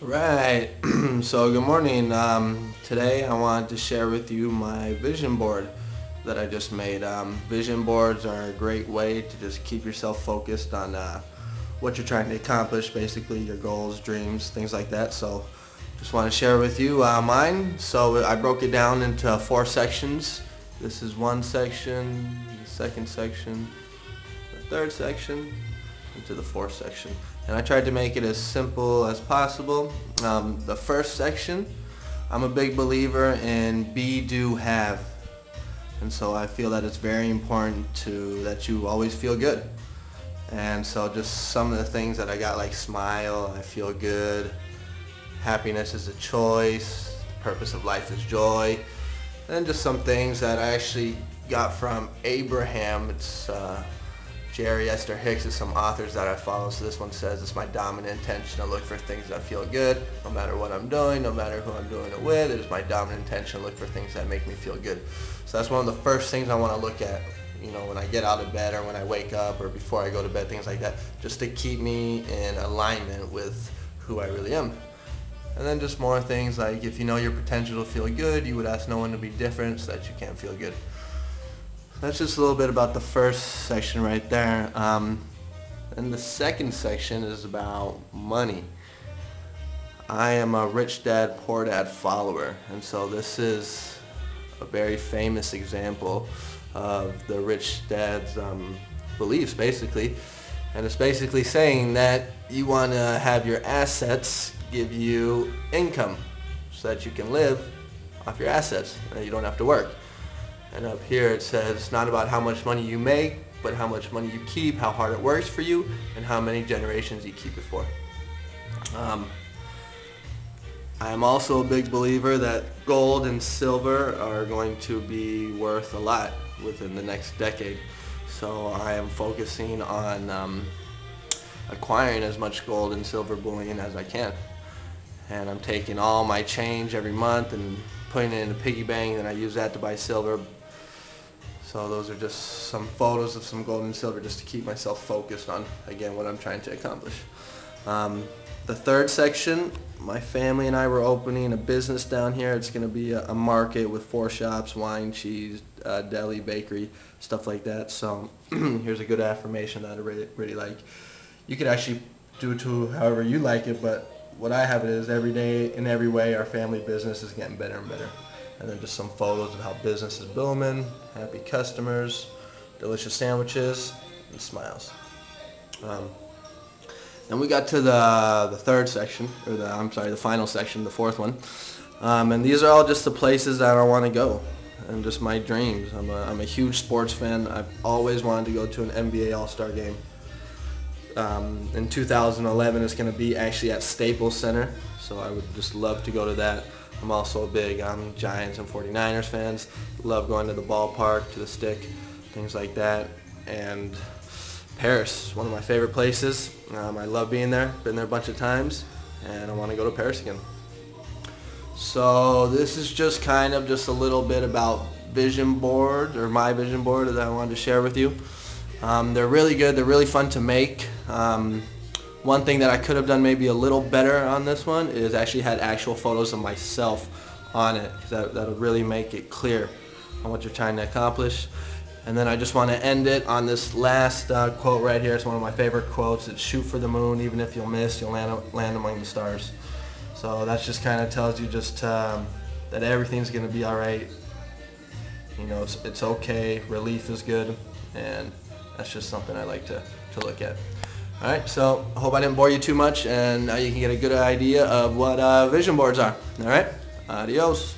Right. So good morning. Today I wanted to share with you my vision board that I just made. Vision boards are a great way to just keep yourself focused on what you're trying to accomplish, basically your goals, dreams, things like that. So just want to share with you mine. So I broke it down into 4 sections. This is one section, the second section, the third section, into the fourth section. And I tried to make it as simple as possible. The first section, I'm a big believer in be, do, have. And so I feel that it's very important that you always feel good. And so just some of the things that I got, like smile, I feel good, happiness is a choice, the purpose of life is joy, and just some things that I actually got from Abraham. It's Jerry, Esther Hicks is some authors that I follow. So this one says, it's my dominant intention to look for things that feel good, no matter what I'm doing, no matter who I'm doing it with. It is my dominant intention to look for things that make me feel good. So that's one of the first things I want to look at, when I get out of bed or when I wake up or before I go to bed, things like that, just to keep me in alignment with who I really am. And then just more things like, if you know your potential to feel good, you would ask no one to be different so that you can't feel good. That's just a little bit about the first section right there. And the second section is about money. I am a Rich Dad, Poor Dad follower, and so this is a very famous example of the rich dad's beliefs, basically. And it's basically saying that you want to have your assets give you income so that you can live off your assets and you don't have to work. And up here it says it's not about how much money you make, but how much money you keep, how hard it works for you, and how many generations you keep it for. I am also a big believer that gold and silver are going to be worth a lot within the next decade. So I am focusing on acquiring as much gold and silver bullion as I can. And I'm taking all my change every month and putting it in a piggy bank, and I use that to buy silver. So those are just some photos of some gold and silver just to keep myself focused on, again, what I'm trying to accomplish. The third section, my family and I were opening a business down here. It's going to be a market with 4 shops, wine, cheese, deli, bakery, stuff like that. So here's a good affirmation that I really like. You could actually do it to however you like it, but what I have it is every day, in every way, our family business is getting better and better. And then just some photos of how business is booming, happy customers, delicious sandwiches, and smiles. Then we got to the third section, or the final section, the fourth one. And these are all just the places that I want to go, and just my dreams. I'm a huge sports fan. I've always wanted to go to an NBA All-Star game. In 2011 it's going to be actually at Staples Center, so I would just love to go to that. I'm also a big Giants and 49ers fans. Love going to the ballpark, to the stick, things like that. And Paris, one of my favorite places. I love being there. Been there a bunch of times, and I want to go to Paris again. So this is just a little bit about vision board, or my vision board, that I wanted to share with you. They're really good. They're really fun to make. One thing that I could have done maybe a little better on this one is actually had actual photos of myself on it, because that'll really make it clear on what you're trying to accomplish. And then I just want to end it on this last quote right here. It's one of my favorite quotes. It's shoot for the moon. Even if you'll miss, you'll land among the stars. So that just kind of tells you that everything's going to be all right. It's okay. Relief is good, and that's just something I like to look at. Alright, so I hope I didn't bore you too much, and now you can get a good idea of what vision boards are. Alright, adios.